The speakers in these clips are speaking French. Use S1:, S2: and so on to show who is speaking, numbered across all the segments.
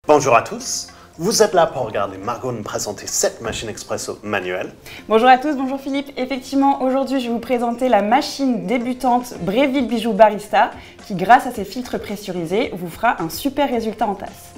S1: Bonjour à tous, vous êtes là pour regarder Margot nous présenter cette machine expresso manuelle.
S2: Bonjour à tous, bonjour Philippe. Effectivement, aujourd'hui je vais vous présenter la machine débutante Breville Bijou Barista qui, grâce à ses filtres pressurisés, vous fera un super résultat en tasse.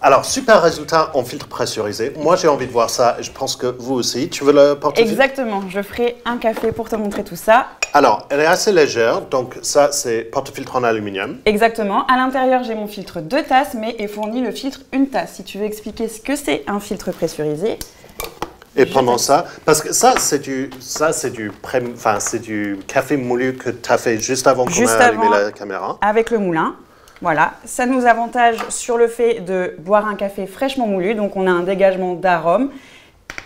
S1: Alors, super résultat en filtre pressurisé. Moi, j'ai envie de voir ça et je pense que vous aussi. Tu veux le porte-filtre?
S2: Exactement, je ferai un café pour te montrer tout ça.
S1: Alors, elle est assez légère, donc ça, c'est porte-filtre en aluminium.
S2: Exactement. À l'intérieur, j'ai mon filtre 2 tasses, mais est fourni le filtre 1 tasse. Si tu veux expliquer ce que c'est un filtre pressurisé.
S1: Et pendant ça, parce que ça, c'est du café moulu que tu as fait juste avant qu'on ait allumé la caméra.
S2: Avec le moulin. Voilà, ça nous avantage sur le fait de boire un café fraîchement moulu, donc on a un dégagement d'arômes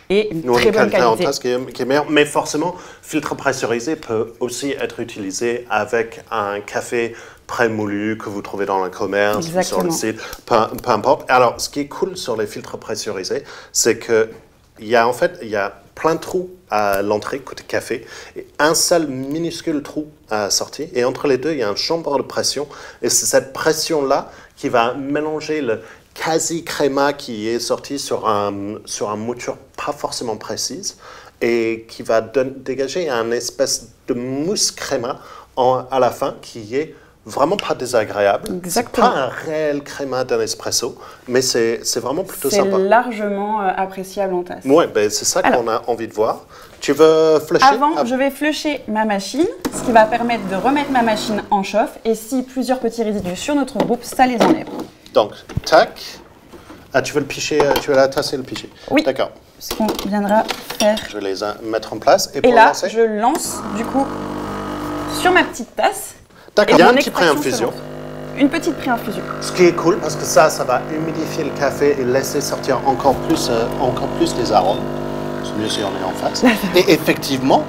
S2: et une très bonne qualité.
S1: En tasse qui est meilleure, mais forcément, filtre pressurisé peut aussi être utilisé avec un café pré-moulu que vous trouvez dans le commerce, sur le site, peu importe. Alors, ce qui est cool sur les filtres pressurisés, c'est qu'il y a plein de trous à l'entrée côté café et un seul minuscule trou à la sortie. Et entre les deux, il y a un chambre de pression. Et c'est cette pression-là qui va mélanger le quasi-créma qui est sorti sur une mouture pas forcément précise et qui va dégager un espèce de mousse créma à la fin qui est vraiment pas désagréable. C'est pas un réel créma d'un espresso, mais c'est vraiment plutôt sympa.
S2: C'est largement appréciable en tasse.
S1: Oui, ben c'est ça qu'on a envie de voir. Tu veux flusher?
S2: Avant, je vais flusher ma machine, ce qui va permettre de remettre ma machine en chauffe. Et si plusieurs petits résidus sur notre groupe, ça les enlève.
S1: Donc, tac. Ah, tu veux le picher, tu veux la tasse et le picher?
S2: Oui.
S1: D'accord.
S2: Ce qu'on viendra faire.
S1: Je vais les mettre en place. Et
S2: là,
S1: lancer,
S2: je lance du coup sur ma petite tasse.
S1: D'accord, il y a un petit pré-infusion.
S2: Une petite pré-infusion.
S1: Ce qui est cool parce que ça va humidifier le café et laisser sortir encore plus les arômes. C'est mieux si on est en face. Et effectivement,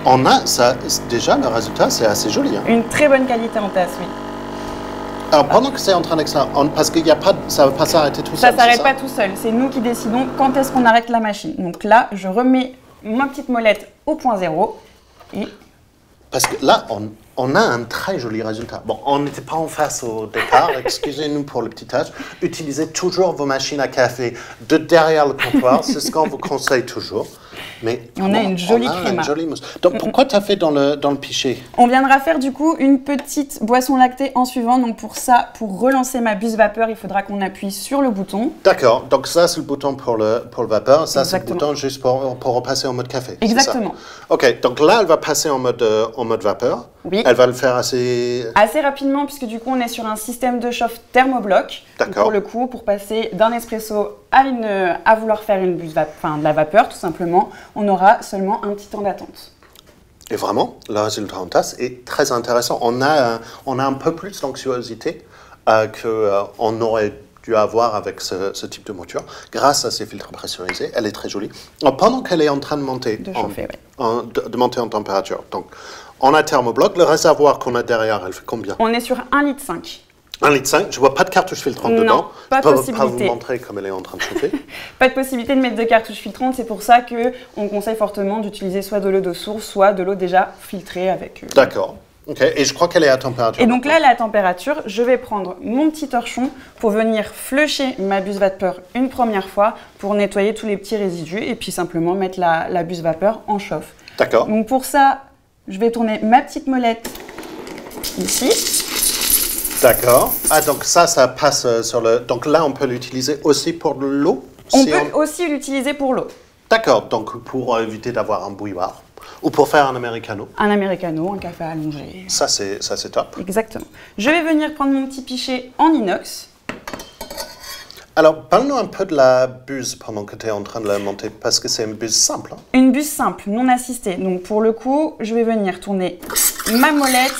S1: on a ça. Déjà, le résultat, c'est assez joli. Hein.
S2: Une très bonne qualité en tasse, oui.
S1: Alors, pendant que c'est en train d'extraire, parce que ça ne va pas s'arrêter tout seul.
S2: Ça ne s'arrête pas tout seul. C'est nous qui décidons quand est-ce qu'on arrête la machine. Donc là, je remets ma petite molette au point zéro. Et...
S1: Parce que là, on a un très joli résultat. Bon, on n'était pas en face au départ, excusez-nous pour le petit tâche. Utilisez toujours vos machines à café de derrière le comptoir, c'est ce qu'on vous conseille toujours. Mais
S2: on a une jolie créma.
S1: Mousse. Donc pourquoi tu as fait dans le pichet?
S2: On viendra faire du coup une petite boisson lactée en suivant. Donc pour ça, pour relancer ma buse vapeur, il faudra qu'on appuie sur le bouton.
S1: D'accord, donc ça c'est le bouton pour le vapeur, ça c'est le bouton juste pour repasser en mode café.
S2: Exactement.
S1: Ok, donc là elle va passer en mode vapeur.
S2: Oui.
S1: Elle va le faire assez
S2: rapidement puisque du coup on est sur un système de chauffe thermobloc.
S1: D'accord.
S2: Pour le coup, pour passer d'un espresso à vouloir faire de la vapeur tout simplement, on aura seulement un petit temps d'attente.
S1: Et vraiment, le résultat en tasse est très intéressant. On a un peu plus d'anxiosité qu'on aurait dû avoir avec ce type de mouture. Grâce à ces filtres pressurisés, elle est très jolie. Alors, pendant qu'elle est en train de monter, de monter en température, donc on a thermobloc. Le réservoir qu'on a derrière, elle fait combien? On
S2: est sur 1,5 litre.
S1: 1,5 litre, je ne vois pas de cartouche filtrante dedans.
S2: Pas de possibilité.
S1: Je ne peux pas vous montrer comme elle est en train de chauffer.
S2: Pas de possibilité de mettre de cartouche filtrante, c'est pour ça qu'on conseille fortement d'utiliser soit de l'eau de source, soit de l'eau déjà filtrée avec...
S1: D'accord. Ok, et je crois qu'elle est à température.
S2: Et donc là, elle est à température. Je vais prendre mon petit torchon pour venir flusher ma buse vapeur une première fois pour nettoyer tous les petits résidus et puis simplement mettre la buse vapeur en chauffe.
S1: D'accord.
S2: Donc pour ça, je vais tourner ma petite molette ici.
S1: D'accord. Ah, donc ça passe sur le... Donc là, on peut l'utiliser aussi pour de l'eau?
S2: On peut aussi l'utiliser pour l'eau.
S1: D'accord, donc pour éviter d'avoir un bouilloire. Ou pour faire un americano.
S2: Un americano, un café allongé.
S1: Ça, c'est top.
S2: Exactement. Je vais venir prendre mon petit pichet en inox.
S1: Alors, parle-nous un peu de la buse pendant que tu es en train de la monter, parce que c'est une buse simple. Hein.
S2: Une buse simple, non assistée. Donc pour le coup, je vais venir tourner ma molette,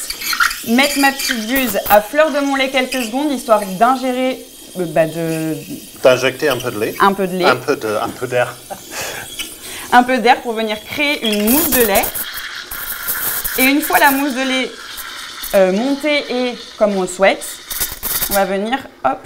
S2: mettre ma petite buse à fleur de mon lait quelques secondes, histoire d'ingérer...
S1: D'injecter un peu de lait.
S2: Un peu de lait.
S1: Un peu d'air.
S2: Un peu d'air pour venir créer une mousse de lait. Et une fois la mousse de lait montée et comme on le souhaite, on va venir, hop,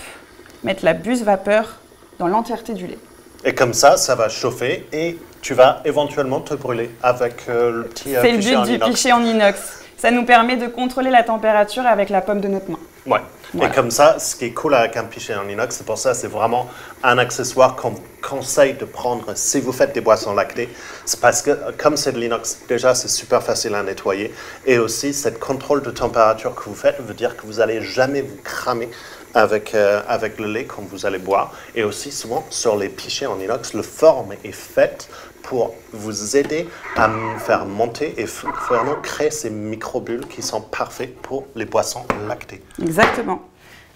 S2: mettre la buse vapeur dans l'entièreté du lait.
S1: Et comme ça va chauffer et tu vas éventuellement te brûler avec le petit pichet en inox.
S2: C'est le but du pichet en inox. Ça nous permet de contrôler la température avec la paume de notre main.
S1: Ouais.
S2: Voilà.
S1: Et comme ça, ce qui est cool avec un pichet en inox, c'est pour ça, c'est vraiment un accessoire qu'on conseille de prendre si vous faites des boissons lactées. C'est parce que, comme c'est de l'inox, déjà, c'est super facile à nettoyer. Et aussi, cette contrôle de température que vous faites veut dire que vous n'allez jamais vous cramer avec le lait quand vous allez boire. Et aussi, souvent, sur les pichets en inox, la forme est faite pour vous aider à faire monter et vraiment créer ces microbules qui sont parfaites pour les boissons lactées.
S2: Exactement.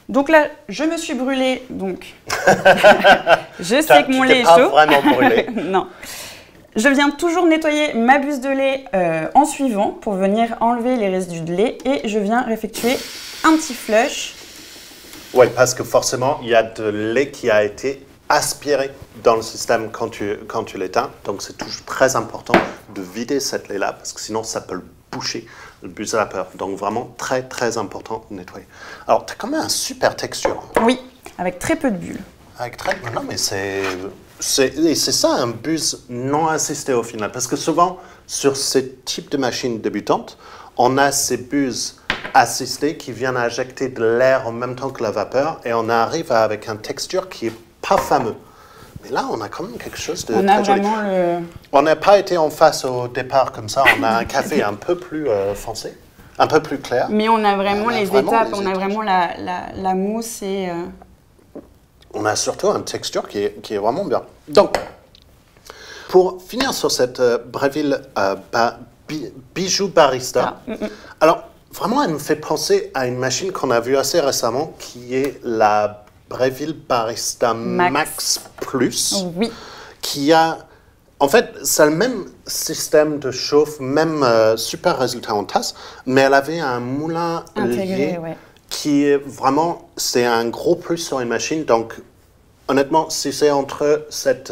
S2: Donc là, je me suis brûlée, donc je sais que mon lait est chaud.
S1: Tu t'es pas vraiment brûlée.
S2: Non. Je viens toujours nettoyer ma buse de lait en suivant pour venir enlever les résidus de lait et je viens effectuer un petit flush.
S1: Oui, parce que forcément, il y a de lait qui a été aspiré dans le système quand tu l'éteins. Donc, c'est toujours très important de vider cette lait-là parce que sinon, ça peut le boucher, le buse à vapeur. Donc, vraiment très, très important de nettoyer. Alors, tu as quand même une super texture.
S2: Oui, avec très peu de bulles.
S1: Non, mais c'est ça un buse non assisté au final. Parce que souvent, sur ce type de machine débutante, on a ces buses assistées qui viennent injecter de l'air en même temps que la vapeur et on arrive avec une texture qui n'est pas fameuse. Mais là, on a quand même quelque chose de très joli. On n'a pas été en face au départ comme ça. On a un café un peu plus foncé, un peu plus clair.
S2: Mais on a vraiment les étapes, on a vraiment la mousse et...
S1: On a surtout une texture qui est vraiment bien. Donc, pour finir sur cette Breville Bijou Barista, alors vraiment, elle me fait penser à une machine qu'on a vue assez récemment, qui est la Breville Barista Max Plus,
S2: oui.
S1: Qui a... En fait, c'est le même système de chauffe, même super résultat en tasse, mais elle avait un moulin
S2: intégré,
S1: lié qui est vraiment... C'est un gros plus sur une machine. Donc, honnêtement, si c'est entre cette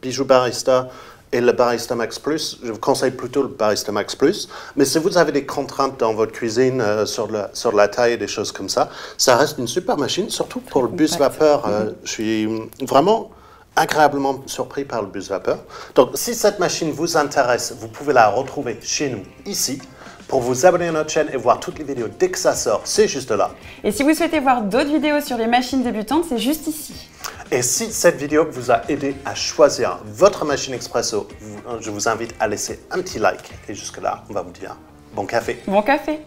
S1: Bijou Barista et le Barista Max Plus, je vous conseille plutôt le Barista Max Plus. Mais si vous avez des contraintes dans votre cuisine sur la taille et des choses comme ça, ça reste une super machine, surtout pour le buse vapeur. Je suis vraiment agréablement surpris par le buse vapeur. Donc, si cette machine vous intéresse, vous pouvez la retrouver chez nous, ici. Pour vous abonner à notre chaîne et voir toutes les vidéos dès que ça sort, c'est juste là.
S2: Et si vous souhaitez voir d'autres vidéos sur les machines débutantes, c'est juste ici.
S1: Et si cette vidéo vous a aidé à choisir votre machine expresso, je vous invite à laisser un petit like. Et jusque-là, on va vous dire bon café.
S2: Bon café.